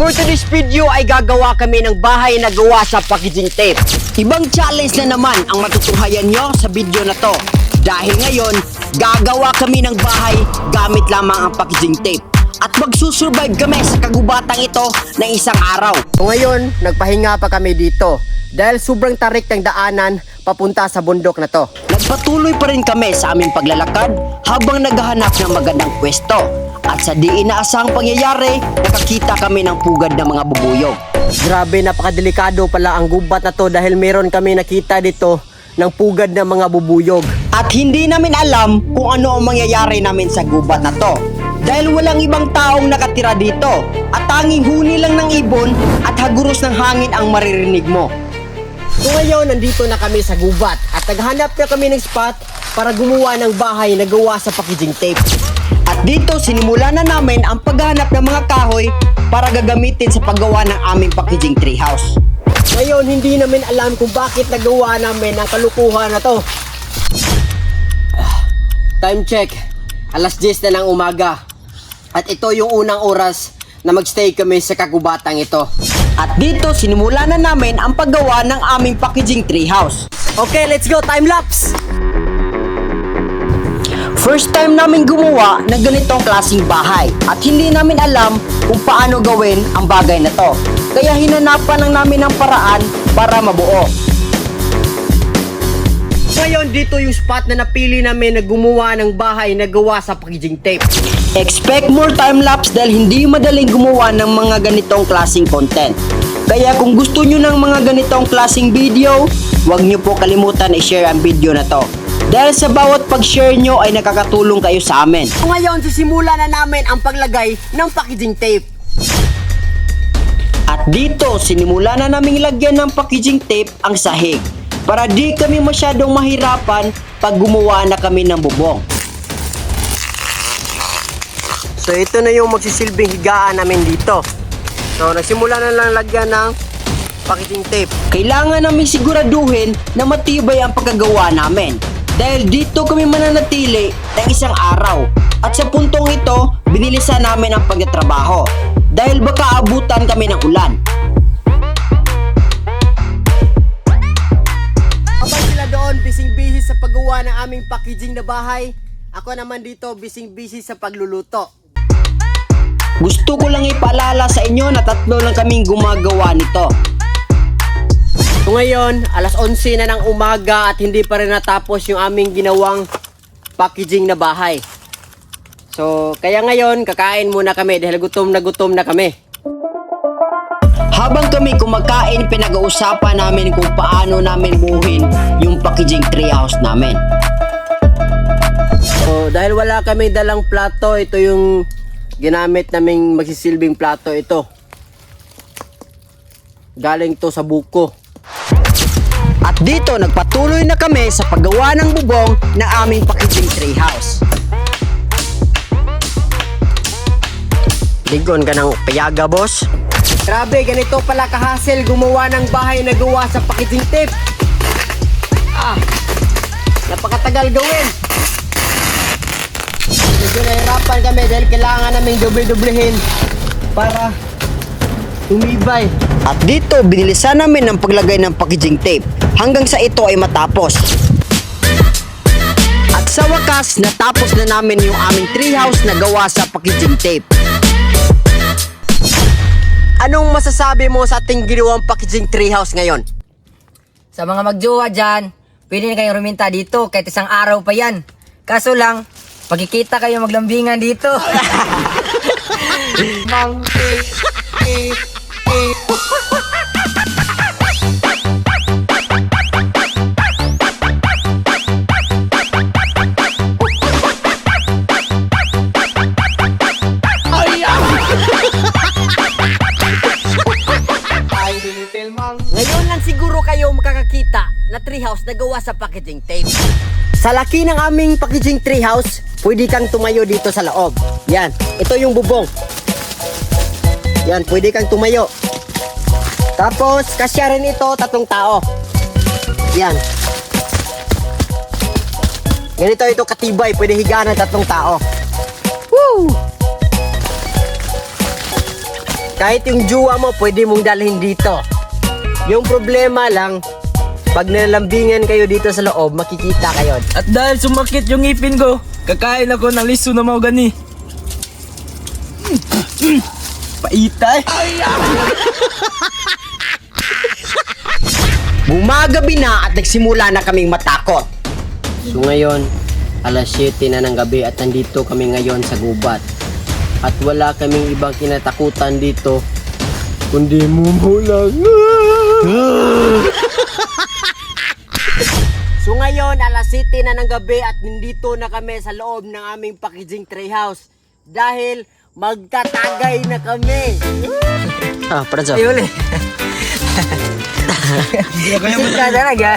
For today's video ay gagawa kami ng bahay na gawa sa packaging tape. Ibang challenge na naman ang matutuhayan nyo sa video na to. Dahil ngayon, gagawa kami ng bahay gamit lamang ang packaging tape. At magsusurvive kami sa kagubatang ito ng isang araw. So ngayon, nagpahinga pa kami dito. Dahil sobrang tarik ng daanan papunta sa bundok na to. Nagpatuloy pa rin kami sa aming paglalakad habang naghahanap ng magandang pwesto. At sa di inaasahang pangyayari, nakakita kami ng pugad ng mga bubuyog. Grabe, napakadelikado pala ang gubat na to dahil meron kami nakita dito ng pugad ng mga bubuyog. At hindi namin alam kung ano ang mangyayari namin sa gubat na to. Dahil walang ibang taong nakatira dito at tanging huni lang ng ibon at haguros ng hangin ang maririnig mo. So ngayon, nandito na kami sa gubat at naghanap na kami ng spot para gumawa ng bahay na gawa sa packaging tape. At dito, sinimula na namin ang paghahanap ng mga kahoy para gagamitin sa paggawa ng aming packaging treehouse. Ngayon, hindi namin alam kung bakit nagawa namin ang kalukuhan na to. Time check, alas 10 na ng umaga. At ito yung unang oras na magstay kami sa kagubatang ito. At dito, sinimula na namin ang paggawa ng aming packaging treehouse. Okay, let's go, time lapse! First time namin gumawa ng ganitong klaseng bahay at hindi namin alam kung paano gawin ang bagay na to. Kaya hinanapan lang namin ng paraan para mabuo. Ngayon, dito yung spot na napili namin na gumawa ng bahay na gawa sa packaging tape. Expect more time-lapse dahil hindi madaling gumawa ng mga ganitong klaseng content. Kaya kung gusto nyo ng mga ganitong klaseng video, huwag nyo po kalimutan i-share ang video na to. Dahil sa bawat pag-share nyo ay nakakatulong kayo sa amin. So ngayon, sisimula na namin ang paglagay ng packaging tape. At dito, sinimula na namin lagyan ng packaging tape ang sahig para di kami masyadong mahirapan pag gumawa na kami ng bubong. So ito na yung magsisilbing higaan namin dito. So nagsimula na lang lagyan ng packaging tape. Kailangan namin siguraduhin na matibay ang pagkagawa namin. Dahil dito kami mananatili ng isang araw. At sa puntong ito, binilisan namin ang pagtatrabaho. Dahil baka abutan kami ng ulan. Habang sila doon, bising-busy sa paggawa ng aming packaging na bahay, ako naman dito, bising-busy sa pagluluto. Gusto ko lang ipaalala sa inyo na 3 lang kaming gumagawa nito. So ngayon, alas 11 na ng umaga at hindi pa rin natapos yung aming ginawang packaging na bahay. So, kaya ngayon, kakain muna kami dahil gutom na kami. Habang kami kumakain, pinag-uusapan namin kung paano namin buuin yung packaging treehouse namin. So, dahil wala kami dalang plato, ito yung ginamit naming magsisilbing plato ito. Galing to sa buko. At dito, nagpatuloy na kami sa paggawa ng bubong na aming packaging treehouse. Ligon ka ng payaga, boss. Grabe, ganito pala kahasel gumawa ng bahay na gawa sa packaging tape. Napakatagal gawin. Medyo nahirapan kami dahil kailangan namin doble-doblehin para tumibay. At dito, binilisan namin ang paglagay ng packaging tape hanggang sa ito ay matapos. At sa wakas, natapos na namin yung aming treehouse na gawa sa packaging tape. Anong masasabi mo sa ating ginawang packaging treehouse ngayon? Sa mga magjowa dyan, pwede na kayong ruminta dito kahit isang araw pa yan. Kaso lang, pagkikita kayo maglambingan dito. Ngayon lang siguro kayo makakakita na treehouse na gawa sa packaging tape. Sa laki ng aming packaging treehouse, pwede kang tumayo dito sa loob. Yan, ito yung bubong. Yan, pwede kang tumayo. Tapos, kasya rin ito 3 tao. Yan. Ganito ito katibay, pwede higaan ng 3 tao. Woo! Kahit yung juwa mo, pwede mong dalhin dito. Yung problema lang, pag nalambingan kayo dito sa loob, makikita kayo. At dahil sumakit yung ngipin ko, kakain ako ng liso na mahogani. Paitay. Bumagabi na at nagsimula na kaming matakot. So ngayon, alas 7 na ng gabi at nandito kami ngayon sa gubat. At wala kaming ibang kinatakutan dito, kundi mumulang. So ngayon, alas 7 na ng gabi at nandito na kami sa loob ng aming packaging tray house. Dahil magtatagay na kami. Ah, Pranzo. Ay, uli. Kita talaga.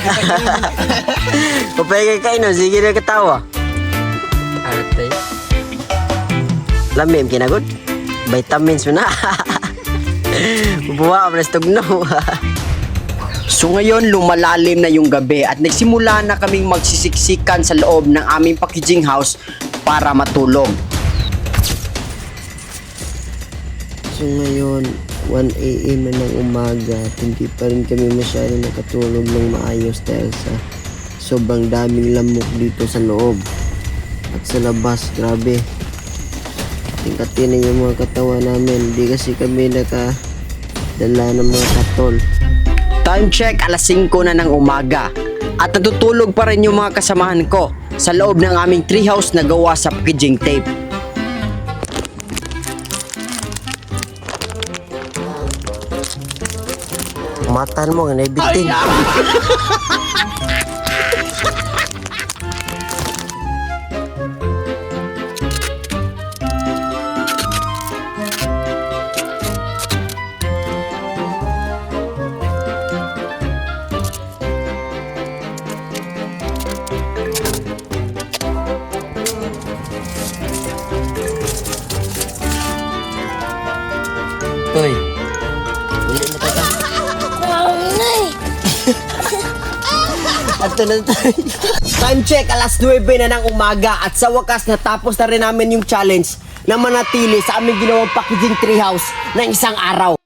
Papayagay kayo no, sige na katawa. Ate. Lamim kinagod. Vitamins mo na. Buwa ka tugnaw. So ngayon lumalalim na yung gabi at nagsimula na kaming magsisiksikan sa loob ng aming packaging house para matulog. So ngayon 1 AM na ng umaga at hindi pa rin kami masyado nakatulog ng maayos dahil sa sobrang daming lamok dito sa loob. At sa labas, grabe. Tingkatin na yung mga katawan namin. Hindi kasi kami nakadala ng mga katol. Time check, alas 5 na ng umaga. At natutulog pa rin yung mga kasamahan ko sa loob ng aming treehouse na gawa sa packaging tape. Matan mo nga naibitin. Hoy, ulit na tata. At na tayo. Time check, alas 9 na ng umaga at sa wakas natapos na rin namin yung challenge na manatili sa aming ginawang packaging treehouse ng isang araw.